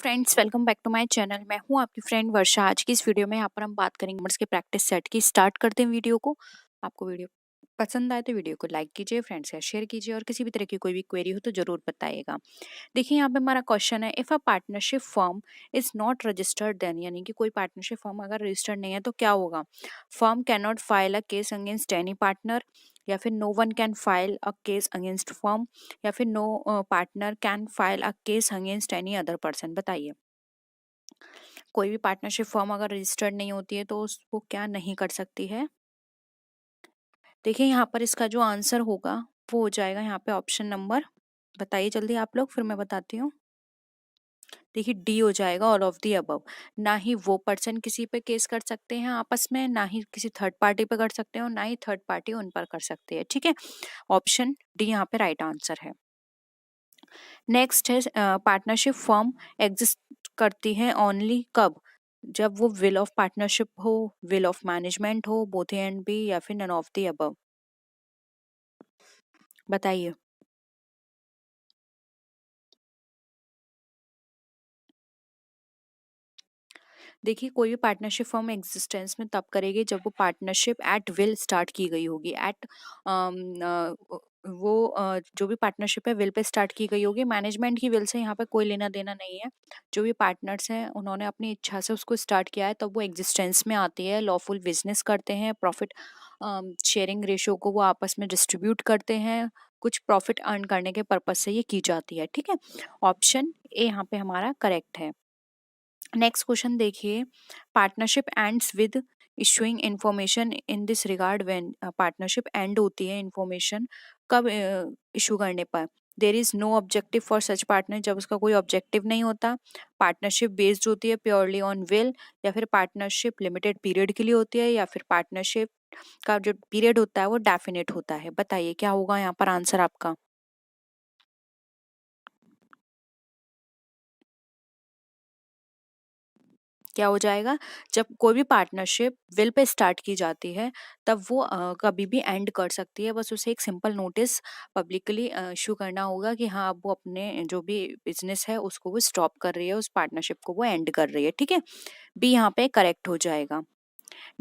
Friends, welcome back to my channel. मैं हूं आपकी फ्रेंड वर्षा। आज की इस वीडियो में यहाँ पर हम बात करेंगे नंबर्स के प्रैक्टिस सेट की। स्टार्ट करते हैं वीडियो को। आपको वीडियो पसंद आए तो वीडियो को लाइक कीजिए, फ्रेंड्स से शेयर कीजिए और किसी भी तरह की कोई भी क्वेरी हो तो जरूर बताइएगा। देखिए यहाँ पे हमारा क्वेश्चन है, if a partnership firm is not registered then, यानी कि कोई पार्टनरशिप फर्म अगर रजिस्टर्ड नहीं है तो क्या होगा। Firm can not file a case against any partner, या फिर no one can file a case against firm, या फिर no partner can file a case against any other person. बताइए, कोई भी पार्टनरशिप फर्म अगर रजिस्टर्ड नहीं होती है तो उसको क्या नहीं कर सकती है। देखिए यहाँ पर इसका जो आंसर होगा वो हो जाएगा यहाँ पे ऑप्शन नंबर, बताइए जल्दी आप लोग, फिर मैं बताती हूँ। देखिए डी हो जाएगा, ऑल ऑफ दी अबव। ना ही वो पर्सन किसी पे केस कर सकते हैं आपस में, ना ही किसी थर्ड पार्टी पे कर सकते हैं, और ना ही थर्ड पार्टी उन पर कर सकती है। ठीक है, ऑप्शन डी यहाँ पे राइट आंसर है। नेक्स्ट है, पार्टनरशिप फर्म एग्जिस्ट करती है ओनली कब, जब वो विल ऑफ पार्टनरशिप हो, विल ऑफ मैनेजमेंट हो, बोथ ए एंड बी, या फिर नन ऑफ दी अबव। बताइए। देखिए कोई भी पार्टनरशिप फर्म एग्जिस्टेंस में तब करेगी जब वो पार्टनरशिप एट विल स्टार्ट की गई होगी। एट वो जो भी पार्टनरशिप है विल पे स्टार्ट की गई होगी। मैनेजमेंट की विल से यहाँ पे कोई लेना देना नहीं है। जो भी पार्टनर्स हैं उन्होंने अपनी इच्छा से उसको स्टार्ट किया है, तब वो एग्जिस्टेंस में आती है। लॉफुल बिजनेस करते हैं, प्रॉफिट शेयरिंग रेशियो को वो आपस में डिस्ट्रीब्यूट करते हैं, कुछ प्रॉफिट अर्न करने के पर्पज से ये की जाती है। ठीक है, ऑप्शन ए यहाँ पे हमारा करेक्ट है। नेक्स्ट क्वेश्चन देखिए, partnership ends with issuing information in this regard. When partnership end होती है इंफॉर्मेशन कब इशू करने पर। There is no objective for such partner, जब उसका कोई ऑब्जेक्टिव नहीं होता। पार्टनरशिप बेस्ड होती है प्योरली ऑन विल, या फिर पार्टनरशिप लिमिटेड पीरियड के लिए होती है, या फिर पार्टनरशिप का जो पीरियड होता है वो डेफिनेट होता है। बताइए क्या होगा यहाँ पर आंसर आपका। क्या हो जाएगा, जब कोई भी पार्टनरशिप विल पे स्टार्ट की जाती है तब वो कभी भी एंड कर सकती है। बस उसे एक सिंपल नोटिस पब्लिकली इशू करना होगा कि हाँ अब वो अपने जो भी बिजनेस है उसको वो स्टॉप कर रही है, उस पार्टनरशिप को वो एंड कर रही है। ठीक है, बी यहाँ पे करेक्ट हो जाएगा।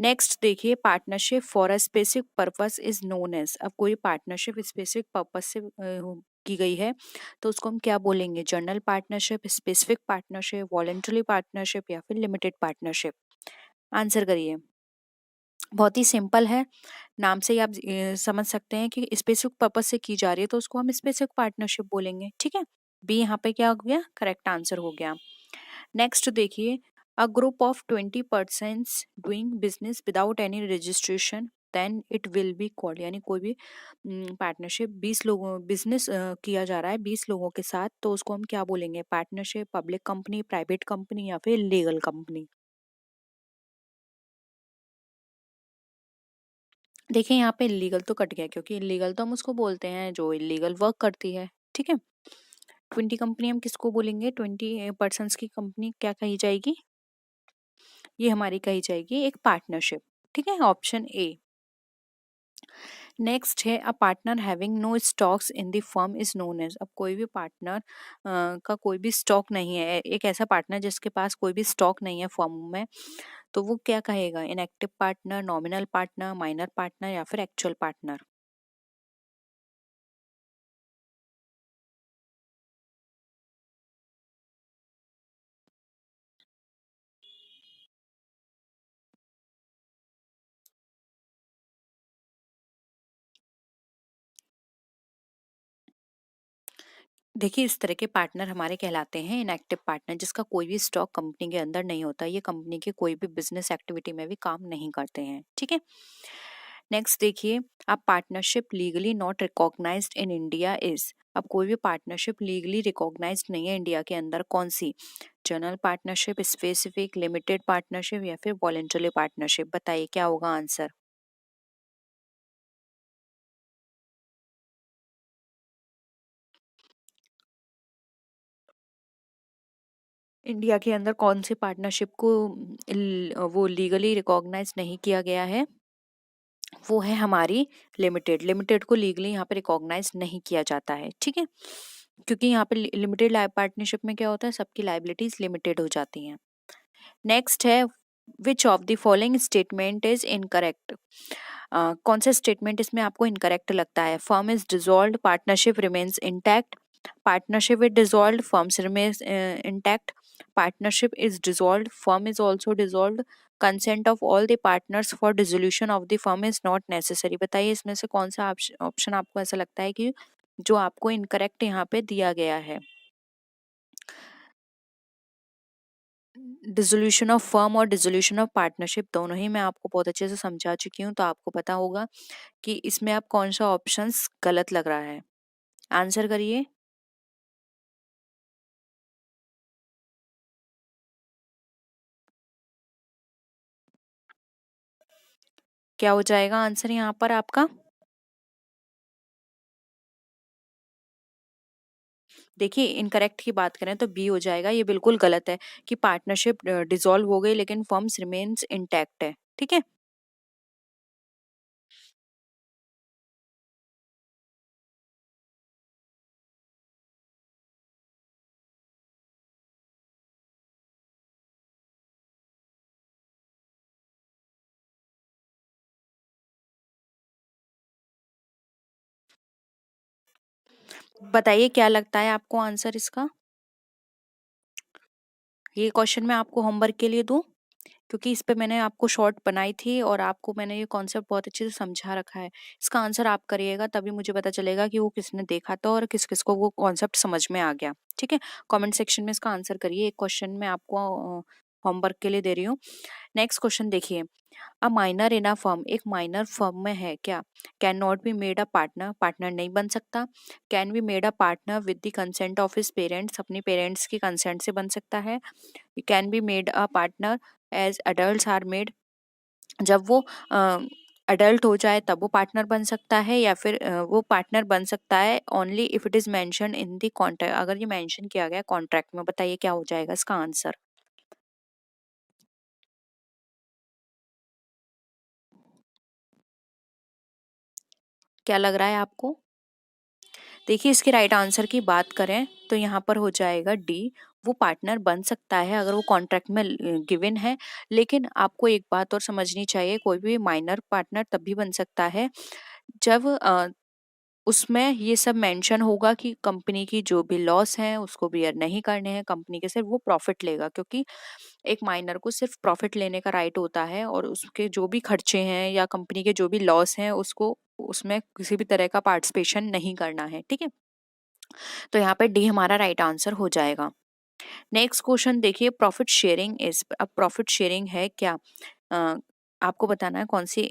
नेक्स्ट देखिए, partnership for a specific purpose is known as. अब कोई पार्टनरशिप स्पेसिफिक पर्पस से की गई है तो उसको हम क्या बोलेंगे। General partnership, specific partnership, voluntary partnership, या फिर लिमिटेड पार्टनरशिप। आंसर करिए। बहुत ही सिंपल है, नाम से ही आप समझ सकते हैं कि स्पेसिफिक पर्पस से की जा रही है तो उसको हम स्पेसिफिक पार्टनरशिप बोलेंगे। ठीक है, बी यहाँ पे क्या हो गया, करेक्ट आंसर हो गया। नेक्स्ट देखिए, a group of 20% doing business without any registration then it will be called. यानी कोई भी पार्टनरशिप 20 लोगों बिजनेस किया जा रहा है 20 लोगों के साथ, तो उसको हम क्या बोलेंगे। Partnership, public company, private company, या फिर लीगल कंपनी। देखिए यहाँ पे इलीगल तो कट गया, क्योंकि इलीगल तो हम उसको बोलते हैं जो इलीगल वर्क करती है। ठीक है, 20 कंपनी हम किसको बोलेंगे, 20 पर्सन की कंपनी क्या कही जाएगी, ये हमारी कही जाएगी एक पार्टनरशिप। ठीक है, ऑप्शन ए। नेक्स्ट है, a partner having no stocks in the firm is known as. अब कोई भी पार्टनर का कोई भी स्टॉक नहीं है, एक ऐसा पार्टनर जिसके पास कोई भी स्टॉक नहीं है फर्म में, तो वो क्या कहेगा। Inactive partner, nominal partner, minor partner, या फिर एक्चुअल पार्टनर। देखिए इस तरह के पार्टनर हमारे कहलाते हैं इनएक्टिव पार्टनर, जिसका कोई भी स्टॉक कंपनी के अंदर नहीं होता, ये कंपनी के कोई भी बिजनेस एक्टिविटी में भी काम नहीं करते हैं। ठीक है, नेक्स्ट देखिए, अब partnership legally not recognised in India is. अब कोई भी पार्टनरशिप लीगली रिकॉग्नाइज्ड नहीं है इंडिया के अंदर, कौन सी। General partnership, specific, limited partnership, या फिर वॉलेंटरी पार्टनरशिप। बताइए क्या होगा आंसर। इंडिया के अंदर कौन सी पार्टनरशिप को वो लीगली रिकॉग्नाइज नहीं किया गया है, वो है हमारी लिमिटेड। लिमिटेड को लीगली यहाँ पे रिकॉग्नाइज नहीं किया जाता है। ठीक है, क्योंकि यहाँ पे लिमिटेड लाइफ पार्टनरशिप में क्या होता है, सबकी लाइबिलिटीज लिमिटेड हो जाती हैं। नेक्स्ट है, which of the following statement is incorrect. कौन सा स्टेटमेंट इसमें आपको इनकरेक्ट लगता है? Firm is dissolved, partnership remains intact, partnership is dissolved, firms remains intact, partnership is dissolved, firm is also dissolved, consent of all the partners for dissolution of the firm is not necessary. बताइए इसमें से कौन सा option आपको ऐसा लगता है कि जो आपको इनकरेक्ट यहाँ पे दिया गया है? डिसोल्यूशन ऑफ फर्म और डिसोल्यूशन ऑफ पार्टनरशिप दोनों ही मैं आपको बहुत अच्छे से समझा चुकी हूँ, तो आपको पता होगा कि इसमें आप कौन सा ऑप्शंस गलत लग रहा है। आंसर करिए। क्या हो जाएगा आंसर यहाँ पर आपका? देखिए, इनकरेक्ट की बात करें तो बी हो जाएगा। ये बिल्कुल गलत है कि पार्टनरशिप डिसॉल्व हो गई लेकिन फर्म्स रिमेन्स इंटैक्ट है। ठीक है। बताइए क्या लगता है आपको आंसर इसका? ये क्वेश्चन मैं आपको होमवर्क के लिए दूं, क्योंकि इस पे मैंने आपको शॉर्ट बनाई थी और आपको मैंने ये कॉन्सेप्ट बहुत अच्छे से समझा रखा है। इसका आंसर आप करिएगा, तभी मुझे पता चलेगा कि वो किसने देखा था और किस किस को वो कॉन्सेप्ट समझ में आ गया। ठीक है। कमेंट सेक्शन में इसका आंसर करिए। एक क्वेश्चन मैं आपको होमवर्क के लिए दे रही हूँ। नेक्स्ट क्वेश्चन देखिए, a minor in a firm, एक माइनर फर्म में है क्या? Can not be made a partner, partner नहीं बन सकता। Can be made a partner with the consent of his parents, अपनी पेरेंट्स की कंसेंट से बन सकता है। Can be made a partner as adult are made, जब वो अडल्ट हो जाए तब वो पार्टनर बन सकता है, या फिर वो पार्टनर बन सकता है only if it is mention in the contract, अगर ये मेंशन किया गया कॉन्ट्रैक्ट में। बताइए क्या हो जाएगा इसका आंसर? क्या लग रहा है आपको? देखिए, इसके राइट आंसर की बात करें तो यहाँ पर हो जाएगा डी। वो पार्टनर बन सकता है अगर वो कॉन्ट्रैक्ट में गिवन है। लेकिन आपको एक बात और समझनी चाहिए, कोई भी माइनर पार्टनर तब भी बन सकता है जब उसमें ये सब मेंशन होगा कि कंपनी की जो भी लॉस है उसको बियर नहीं करने हैं, कंपनी के सिर्फ वो प्रॉफिट लेगा। क्योंकि एक माइनर को सिर्फ प्रॉफिट लेने का राइट होता है और उसके जो भी खर्चे हैं या कंपनी के जो भी लॉस हैं उसको उसमें किसी भी तरह का पार्टिसिपेशन नहीं करना है। ठीक है। तो यहाँ पे डी हमारा राइट आंसर हो जाएगा। नेक्स्ट क्वेश्चन देखिए, प्रॉफिट शेयरिंग इज, अब प्रॉफिट शेयरिंग है क्या? अ, आपको बताना है कौन सी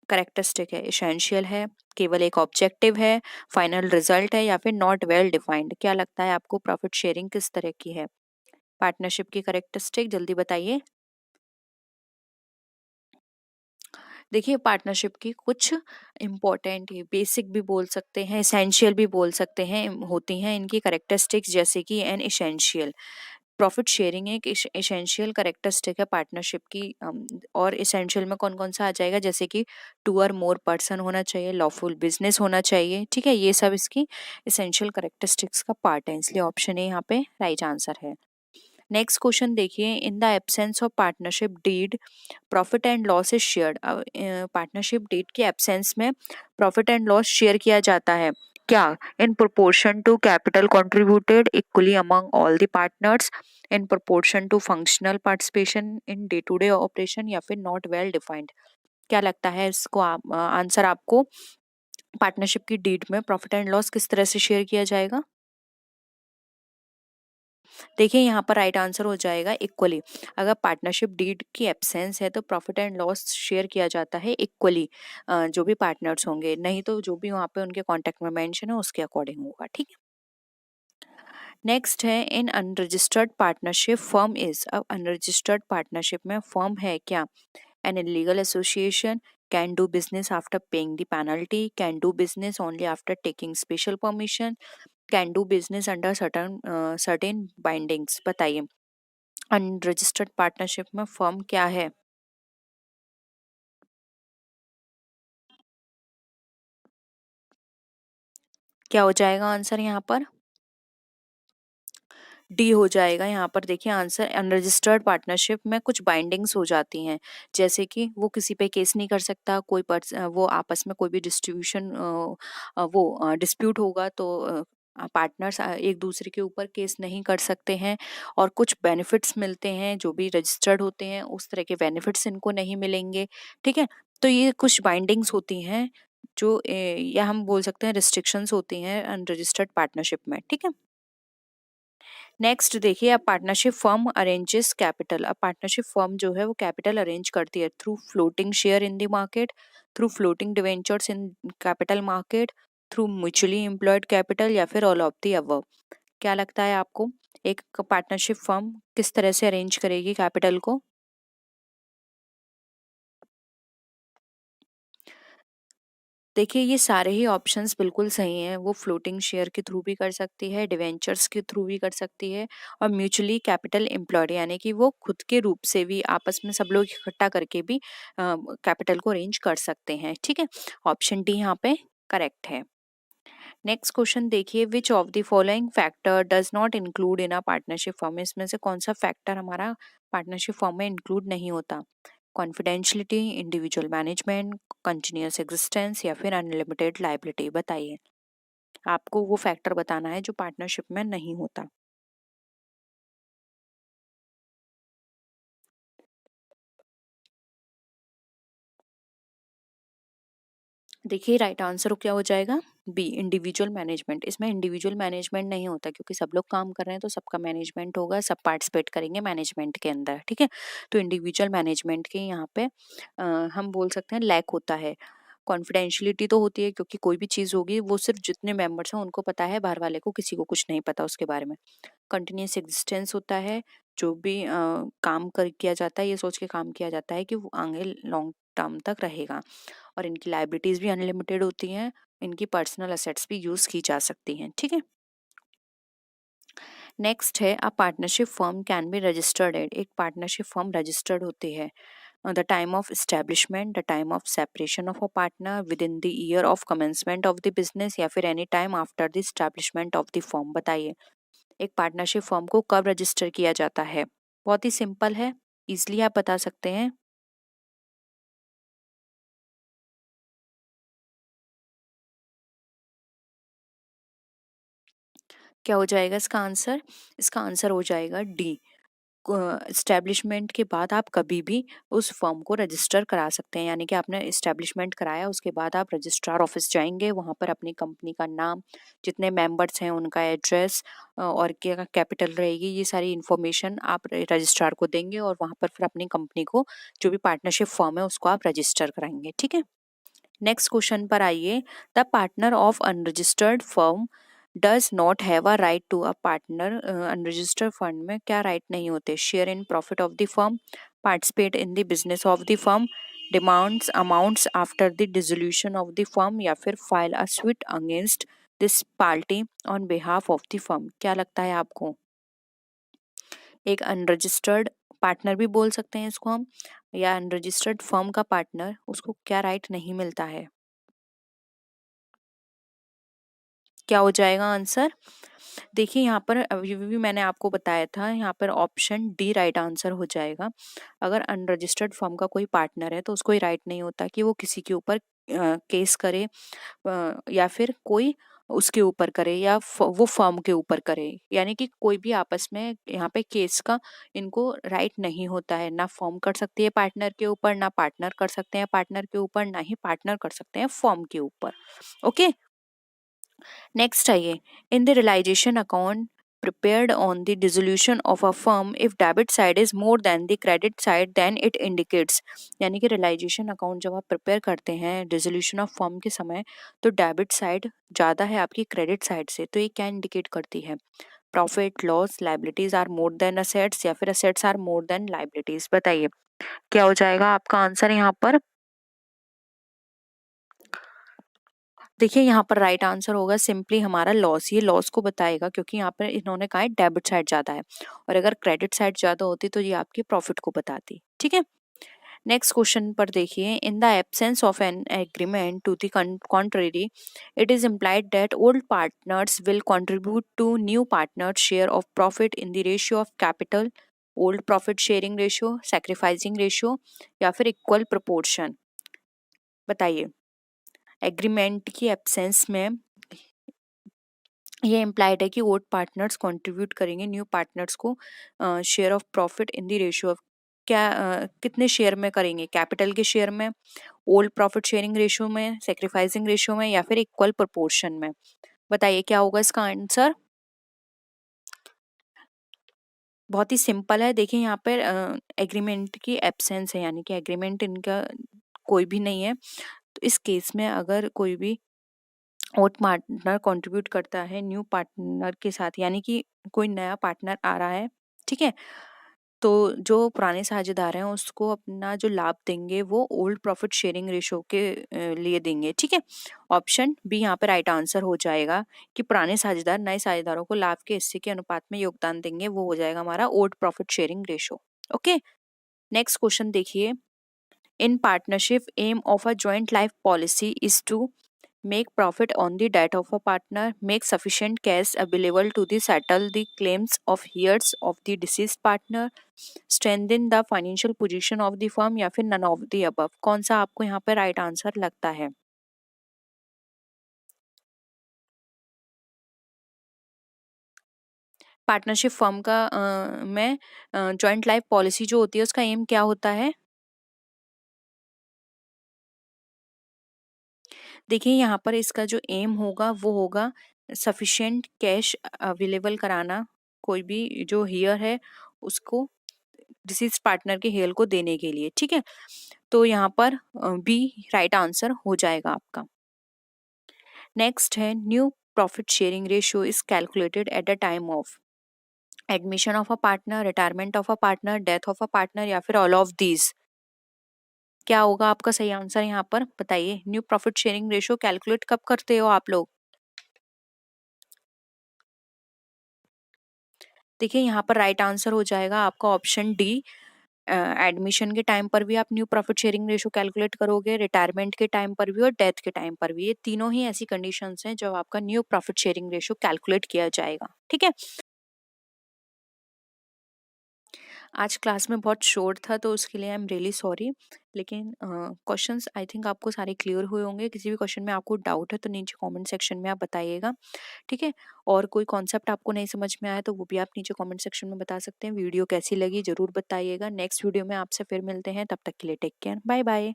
करेक्टरिस्टिक है। एसेंशियल है, केवल एक ऑब्जेक्टिव है, फाइनल रिजल्ट है, या फिर नॉट वेल डिफाइंड। क्या लगता है आपको प्रॉफिट शेयरिंग किस तरह की है? पार्टनरशिप की करेक्टरिस्टिक जल्दी बताइए। देखिए, पार्टनरशिप की कुछ इम्पोर्टेंट, बेसिक भी बोल सकते हैं, एसेंशियल भी बोल सकते हैं, होती हैं इनकी करेक्टरिस्टिक्स, जैसे कि एन एसेंशियल। प्रॉफिट शेयरिंग एक एसेंशियल करेक्टरिस्टिक है पार्टनरशिप की। और एसेंशियल में कौन कौन सा आ जाएगा, जैसे कि टू और मोर पर्सन होना चाहिए, लॉफुल बिजनेस होना चाहिए। ठीक है, ये सब इसकी एसेंशियल करेक्टरिस्टिक्स का पार्ट है, इसलिए ऑप्शन ए यहाँ पे राइट आंसर है। नेक्स्ट क्वेश्चन देखिए, in the absence of partnership deed profit and loss is shared. Partnership deed के एब्सेंस में प्रॉफिट एंड लॉस शेयर किया जाता है क्या? In proportion to capital contributed equally among all the partners, in proportion to functional participation in day to day operation, या फिर not well defined. क्या लगता है इसको आंसर आपको? पार्टनरशिप की डीड में प्रॉफिट एंड लॉस किस तरह से शेयर किया जाएगा? देखिए, यहाँ पर राइट आंसर हो जाएगा इक्वली। अगर पार्टनरशिप डीड की एब्सेंस है तो प्रॉफिट एंड लॉस शेयर किया जाता है इक्वली, जो भी पार्टनर्स होंगे, नहीं तो जो भी वहाँ पे उनके कॉन्ट्रैक्ट में मेंशन है उसके अकॉर्डिंग होगा। ठीक है। नेक्स्ट है, इन अनरजिस्टर्ड पार्टनरशिप फर्म इज। अब अनरजिस्टर्ड पार्टनरशिप में फर्म है क्या? An illegal association, can do business after paying the penalty, can do business only after taking special permission, can do business under certain bindings. बताइए, unregistered partnership में firm क्या है? क्या हो जाएगा आंसर यहाँ पर? डी हो जाएगा। यहाँ पर देखिए आंसर, अनरजिस्टर्ड पार्टनरशिप में कुछ बाइंडिंग्स हो जाती हैं, जैसे कि वो किसी पे केस नहीं कर सकता, वो आपस में कोई भी वो डिस्प्यूट होगा तो पार्टनर्स एक दूसरे के ऊपर केस नहीं कर सकते हैं, और कुछ बेनिफिट्स मिलते हैं जो भी रजिस्टर्ड होते हैं, उस तरह के बेनिफिट्स इनको नहीं मिलेंगे। ठीक है, तो ये कुछ बाइंडिंग्स होती हैं जो या हम बोल सकते हैं रिस्ट्रिक्शंस होती हैं अनरजिस्टर्ड पार्टनरशिप में। ठीक है, नेक्स्ट देखिए, अब पार्टनरशिप फर्म अरेंजेस कैपिटल। अब पार्टनरशिप फर्म जो है वो कैपिटल अरेंज करती है through floating share in the market, through floating debentures in capital market, through mutually employed capital, या फिर ऑल ऑफ द अबव। क्या लगता है आपको, एक पार्टनरशिप फर्म किस तरह से अरेंज करेगी कैपिटल को? देखिए ये सारे ही ऑप्शंस बिल्कुल सही हैं। वो फ्लोटिंग शेयर के थ्रू भी कर सकती है, डिवेंचर्स के थ्रू भी कर सकती है, और म्यूचुअली कैपिटल एम्प्लॉयड यानी कि वो खुद के रूप से भी आपस में सब लोग इकट्ठा करके भी कैपिटल को अरेंज कर सकते हैं। ठीक है, ऑप्शन डी यहाँ पे करेक्ट है। नेक्स्ट क्वेश्चन देखिए, which of the following factor does not include in a partnership firm. इसमें से कौन सा फैक्टर हमारा पार्टनरशिप फर्म में इंक्लूड नहीं होता? Confidentiality, individual management, continuous existence, या फिर अनलिमिटेड लाइबिलिटी। बताइए, आपको वो फैक्टर बताना है जो पार्टनरशिप में नहीं होता। देखिए राइट आंसर क्या हो जाएगा? B, individual management. इसमें इंडिविजुअल मैनेजमेंट नहीं होता क्योंकि सब लोग काम कर रहे हैं तो सबका मैनेजमेंट होगा, सब पार्टिसिपेट करेंगे मैनेजमेंट के अंदर। ठीक है, तो इंडिविजुअल मैनेजमेंट के यहाँ पे हम बोल सकते हैं लैक होता है। कॉन्फिडेंशियलिटी तो होती है क्योंकि कोई भी चीज़ होगी वो सिर्फ जितने मेंबर्स हैं उनको पता है, बाहर वाले को किसी को कुछ नहीं पता उसके बारे में। कंटिन्यूस एग्जिस्टेंस होता है, जो भी काम कर किया जाता है ये सोच के काम किया जाता है कि वो आगे लॉन्ग टर्म तक रहेगा। और इनकी लाइबिलिटीज भी अनलिमिटेड होती हैं, इनकी पर्सनल असेट्स भी यूज की जा सकती हैं। ठीक है, नेक्स्ट है, अ partnership firm can be registered eight. एक पार्टनरशिप फर्म रजिस्टर्ड होती है the time of establishment, the time of separation of a partner, with in the year of commencement of the business, या फिर any time after the establishment of the firm. बताइए, एक partnership firm को कब register किया जाता है? बहुत ही सिंपल है, इजली आप बता सकते हैं। क्या हो जाएगा इसका आंसर? इसका आंसर हो जाएगा डी, एस्टेब्लिशमेंट के बाद आप कभी भी उस फर्म को रजिस्टर करा सकते हैं। यानी कि आपने एस्टेब्लिशमेंट कराया, उसके बाद आप रजिस्ट्रार ऑफिस जाएंगे, वहां पर अपनी कंपनी का नाम, जितने मेंबर्स हैं उनका एड्रेस, और क्या कैपिटल रहेगी, ये सारी इन्फॉर्मेशन आप रजिस्ट्रार को देंगे, और वहां पर फिर अपनी कंपनी को, जो भी पार्टनरशिप फर्म है उसको आप रजिस्टर कराएंगे। ठीक है, नेक्स्ट क्वेश्चन पर आइए, the partner of unregistered firm does not have a right to. A partner unregistered fund में क्या राइट नहीं होते? Share in profit of the firm, participate in the business of the firm, demands amounts after the dissolution of the firm, या फिर file a suit against this party on behalf of the firm. क्या लगता है आपको? एक unregistered partner भी बोल सकते हैं इसको हम, या अनरजिस्टर्ड फर्म का पार्टनर, उसको क्या राइट नहीं मिलता है? क्या हो जाएगा आंसर? देखिए यहाँ पर अभी भी मैंने आपको बताया था, यहाँ पर ऑप्शन डी राइट आंसर हो जाएगा। अगर अनरजिस्टर्ड फर्म का कोई पार्टनर है तो उसको राइट नहीं होता कि वो किसी के ऊपर केस करे, या फिर कोई उसके ऊपर करे, या वो फर्म के ऊपर करे। यानी कि कोई भी आपस में यहाँ पे केस का इनको राइट नहीं होता है। ना फर्म कर सकती है पार्टनर के ऊपर, ना पार्टनर कर सकते हैं पार्टनर के ऊपर, ना ही पार्टनर कर सकते हैं फर्म के ऊपर। ओके, नेक्स्ट आइए, in the realization account prepared on the dissolution of a firm, if debit side is more than the credit side then it indicates। यानी कि रियलाइजेशन अकाउंट जब आप प्रिपेयर करते हैं डिसोल्यूशन ऑफ फर्म के समय, तो डेबिट साइड ज़्यादा है आपकी क्रेडिट साइड से, तो ये क्या इंडिकेट करती है? Profit loss, liabilities are more than assets, या फिर assets are more than liabilities. बताइए, क्या हो जाएगा आपका आंसर यहाँ पर? देखिए यहाँ पर राइट आंसर होगा सिंपली हमारा लॉस। ये लॉस को बताएगा क्योंकि यहाँ पर इन्होंने कहा है डेबिट साइड ज्यादा है, और अगर क्रेडिट साइड ज्यादा होती तो ये आपकी प्रॉफिट को बताती। ठीक है, नेक्स्ट क्वेश्चन पर देखिए, in the absence of an agreement to the contrary, it is implied that old partners will contribute to new partners' share of profit in the ratio of capital, old profit sharing ratio, sacrificing ratio या फिर equal proportion. बताइए, agreement की absence में ये implied है कि old partners contribute करेंगे new partners को share of profit in the ratio of, क्या कितने शेयर में करेंगे, कैपिटल के शेयर में, ओल्ड प्रॉफिट शेयरिंग रेशियो में, सेक्रीफाइसिंग रेशियो में या फिर इक्वल प्रोपोर्शन में। बताइए क्या होगा इसका आंसर। बहुत ही सिंपल है। देखिए यहाँ पर एग्रीमेंट की एब्सेंस है, यानी कि एग्रीमेंट इनका कोई भी नहीं है। तो इस केस में अगर कोई भी ओल्ड पार्टनर कंट्रीब्यूट करता है न्यू पार्टनर के साथ, यानी कि कोई नया पार्टनर आ रहा है, ठीक है, तो जो पुराने साझेदार हैं उसको अपना जो लाभ देंगे वो ओल्ड प्रॉफिट शेयरिंग रेशो के लिए देंगे, ठीक है। ऑप्शन बी यहाँ पे राइट आंसर हो जाएगा कि पुराने साझेदार नए साझेदारों को लाभ के हिस्से के अनुपात में योगदान देंगे, वो हो जाएगा हमारा old profit sharing ratio. Okay, next question देखिए, in partnership aim of a joint life policy is to make profit on the death of a partner, make sufficient cash available to the settle the claims of heirs of the deceased partner, strengthen the financial position of the firm या फिर none of the above। कौन सा आपको यहाँ पे right answer लगता है। Partnership firm का में जॉइंट लाइफ पॉलिसी जो होती है उसका एम क्या होता है। देखिए यहाँ पर इसका जो एम होगा वो होगा सफिशिएंट कैश अवेलेबल कराना, कोई भी जो हियर है उसको डिसीज पार्टनर के हेयर को देने के लिए, ठीक है। तो यहाँ पर बी राइट आंसर हो जाएगा आपका। नेक्स्ट है, new profit sharing ratio is calculated at the time of admission of a partner, retirement of a partner, death of a partner या फिर ऑल ऑफ दीज। क्या होगा आपका सही आंसर यहाँ पर, बताइए। New profit sharing ratio calculate कब करते हो आप लोग। देखिए यहाँ पर राइट आंसर हो जाएगा आपका ऑप्शन डी। एडमिशन के टाइम पर भी आप new profit sharing ratio calculate करोगे, रिटायरमेंट के टाइम पर भी और डेथ के टाइम पर भी। ये तीनों ही ऐसी कंडीशंस हैं जब आपका new profit sharing ratio calculate किया जाएगा, ठीक है। आज क्लास में बहुत शोर था तो उसके लिए आई एम रियली सॉरी, लेकिन क्वेश्चंस आई थिंक आपको सारे क्लियर हुए होंगे। किसी भी क्वेश्चन में आपको डाउट है तो नीचे कमेंट सेक्शन में आप बताइएगा, ठीक है। और कोई कॉन्सेप्ट आपको नहीं समझ में आया तो वो भी आप नीचे कमेंट सेक्शन में बता सकते हैं। वीडियो कैसी लगी जरूर बताइएगा। नेक्स्ट वीडियो में आपसे फिर मिलते हैं, तब तक के लिए टेक केयर, बाय बाय।